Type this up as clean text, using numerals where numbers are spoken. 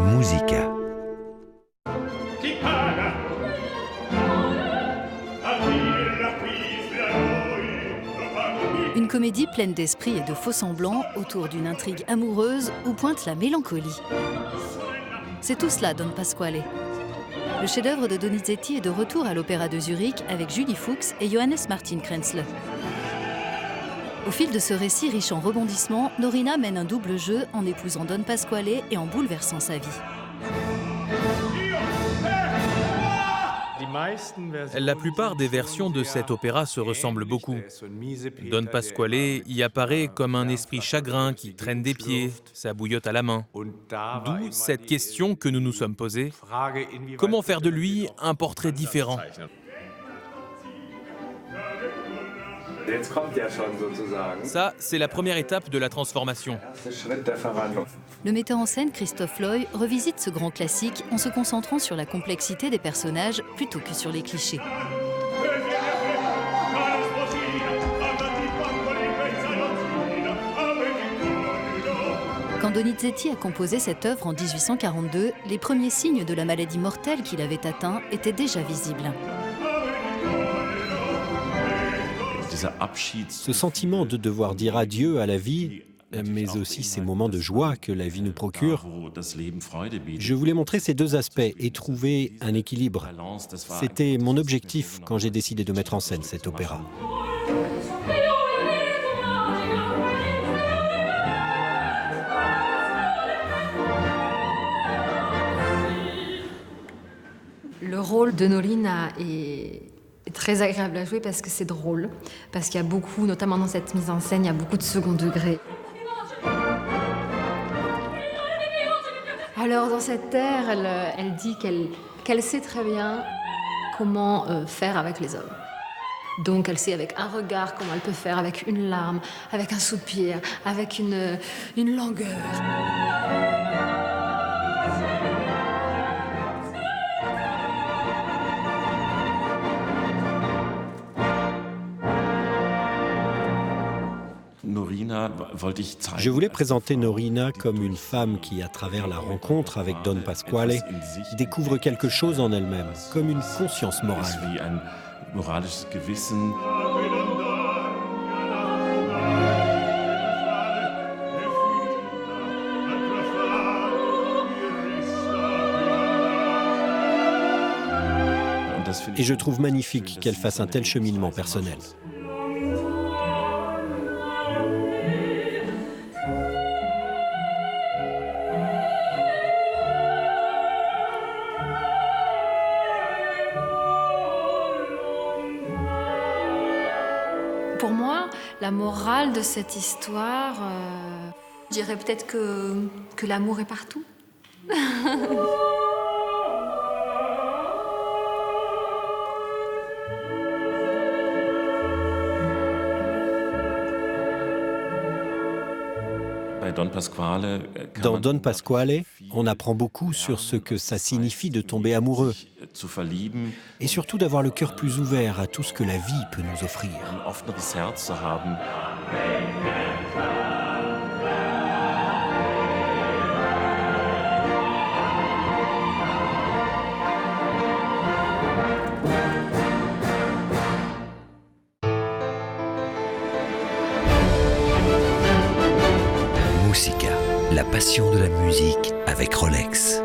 Musica. Une comédie pleine d'esprit et de faux-semblants autour d'une intrigue amoureuse où pointe la mélancolie. C'est tout cela, Don Pasquale. Le chef-d'œuvre de Donizetti est de retour à l'Opéra de Zurich avec Julie Fuchs et Johannes Martin Krenzle. Au fil de ce récit riche en rebondissements, Norina mène un double jeu en épousant Don Pasquale et en bouleversant sa vie. La plupart des versions de cet opéra se ressemblent beaucoup. Don Pasquale y apparaît comme un esprit chagrin qui traîne des pieds, sa bouillotte à la main. D'où cette question que nous nous sommes posée. Comment faire de lui un portrait différent ? Ça, c'est la première étape de la transformation. Le metteur en scène Christophe Loy revisite ce grand classique en se concentrant sur la complexité des personnages plutôt que sur les clichés. Quand Donizetti a composé cette œuvre en 1842, les premiers signes de la maladie mortelle qu'il avait atteint étaient déjà visibles. Ce sentiment de devoir dire adieu à la vie, mais aussi ces moments de joie que la vie nous procure, je voulais montrer ces deux aspects et trouver un équilibre. C'était mon objectif quand j'ai décidé de mettre en scène cet opéra. Le rôle de Norina est très agréable à jouer parce que c'est drôle, parce qu'il y a beaucoup, notamment dans cette mise en scène, il y a beaucoup de second degré. Alors dans cette air, elle dit qu'elle sait très bien comment faire avec les hommes. Donc elle sait avec un regard comment elle peut faire, avec une larme, avec un soupir, avec une langueur. Je voulais présenter Norina comme une femme qui, à travers la rencontre avec Don Pasquale, découvre quelque chose en elle-même, comme une conscience morale. Et je trouve magnifique qu'elle fasse un tel cheminement personnel. Pour moi, la morale de cette histoire, je dirais peut-être que l'amour est partout. Dans Don Pasquale, on apprend beaucoup sur ce que ça signifie de tomber amoureux et surtout d'avoir le cœur plus ouvert à tout ce que la vie peut nous offrir. Musica, la passion de la musique avec Rolex.